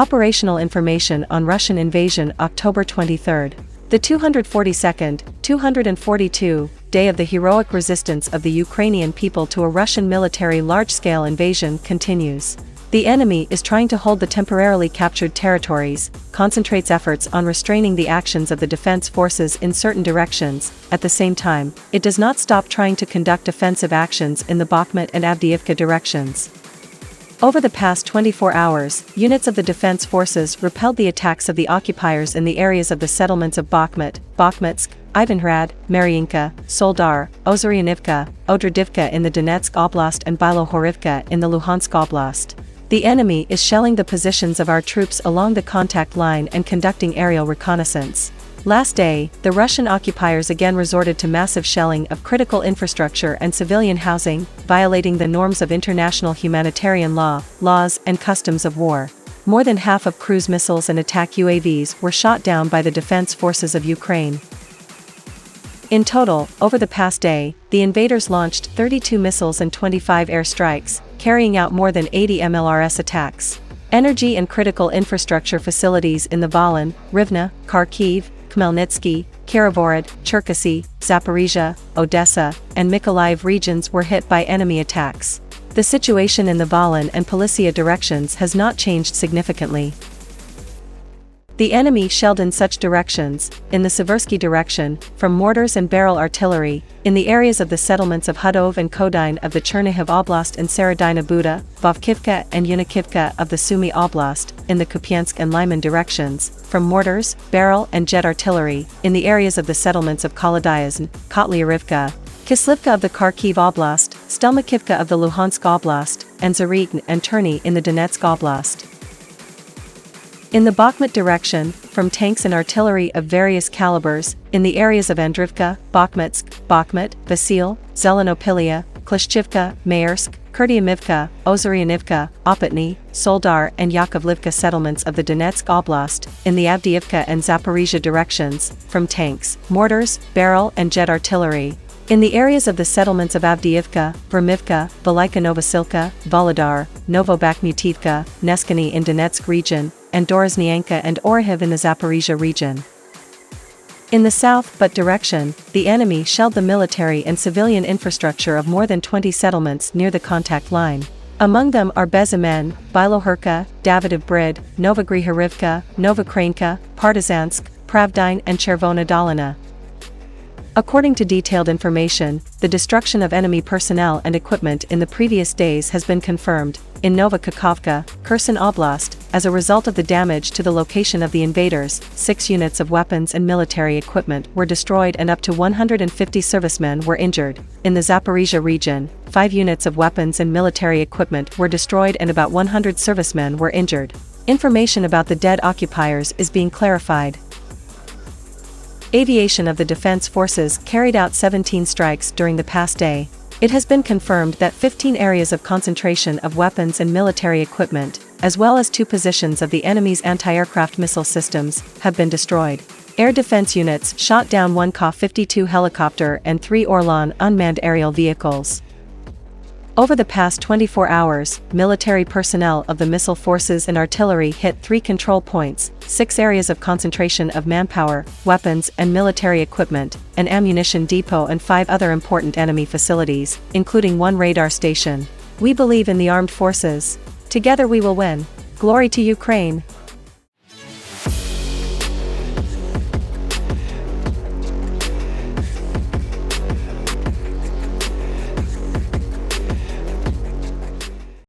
Operational information on Russian invasion October 23. The 242nd, 242 day of the heroic resistance of the Ukrainian people to a Russian military large-scale invasion continues. The enemy is trying to hold the temporarily captured territories, concentrates efforts on restraining the actions of the defense forces in certain directions. At the same time, it does not stop trying to conduct offensive actions in the Bakhmut and Avdiivka directions. Over the past 24 hours, units of the defense forces repelled the attacks of the occupiers in the areas of the settlements of Bakhmut, Bakhmutske, Ivanhrad, Maryinka, Soledar, Ozaryanivka, Odradivka in the Donetsk oblast and Bilohorivka in the Luhansk oblast. The enemy is shelling the positions of our troops along the contact line and conducting aerial reconnaissance. Last day, the Russian occupiers again resorted to massive shelling of critical infrastructure and civilian housing, violating the norms of international humanitarian law, laws and customs of war. More than half of cruise missiles and attack UAVs were shot down by the defense forces of Ukraine. In total, over the past day, the invaders launched 32 missiles and 25 airstrikes, carrying out more than 80 MLRS attacks. Energy and critical infrastructure facilities in the Volyn, Rivne, Kharkiv, Khmelnytsky, Kirovohrad, Cherkasy, Zaporizhia, Odessa, and Mykolaiv regions were hit by enemy attacks. The situation in the Volyn and Polisia directions has not changed significantly. The enemy shelled in such directions, in the Seversky direction, from mortars and barrel artillery, in the areas of the settlements of Hudov and Kodyne of the Chernihiv Oblast and Serodina Buda, Vovkivka and Yunikivka of the Sumy Oblast, in the Kupiansk and Lyman directions, from mortars, barrel and jet artillery, in the areas of the settlements of Kolodyazn, Kotlярivka, Kislivka of the Kharkiv Oblast, Stelmakivka of the Luhansk Oblast, and Zarygn and Terny in the Donetsk Oblast. In the Bakhmut direction, from tanks and artillery of various calibers, in the areas of Avdiivka, Bakhmutsk, Bakhmut, Vasil, Zelenopilia, Klishchivka, Maersk, Kurdyamivka, Ozaryanivka, Opatny, Soledar and Yakovlivka settlements of the Donetsk Oblast, in the Avdiivka and Zaporizhia directions, from tanks, mortars, barrel and jet artillery. In the areas of the settlements of Avdiivka, Vermivka, Velika Novosilka, Soledar, Novobakhmutivka, Neskany in Donetsk region, and Dorozhnyanka and Orhiv in the Zaporizhia region. In the south but direction, the enemy shelled the military and civilian infrastructure of more than 20 settlements near the contact line. Among them are Bezymen, Bilohorivka, Davidov Brid, Novogryhorivka, Novokrainka, Partizansk, Pravdine and Chervona Dolina. According to detailed information, the destruction of enemy personnel and equipment in the previous days has been confirmed. In Novokakhovka, Kherson Oblast, as a result of the damage to the location of the invaders, 6 units of weapons and military equipment were destroyed and up to 150 servicemen were injured. In the Zaporizhia region, 5 units of weapons and military equipment were destroyed and about 100 servicemen were injured. Information about the dead occupiers is being clarified. Aviation of the defense forces carried out 17 strikes during the past day. It has been confirmed that 15 areas of concentration of weapons and military equipment, as well as 2 positions of the enemy's anti-aircraft missile systems, have been destroyed. Air defense units shot down 1 Ka-52 helicopter and 3 Orlan unmanned aerial vehicles. Over the past 24 hours, military personnel of the missile forces and artillery hit 3 control points, 6 areas of concentration of manpower, weapons and military equipment, an ammunition depot and 5 other important enemy facilities, including 1 radar station. We believe in the armed forces. Together we will win. Glory to Ukraine!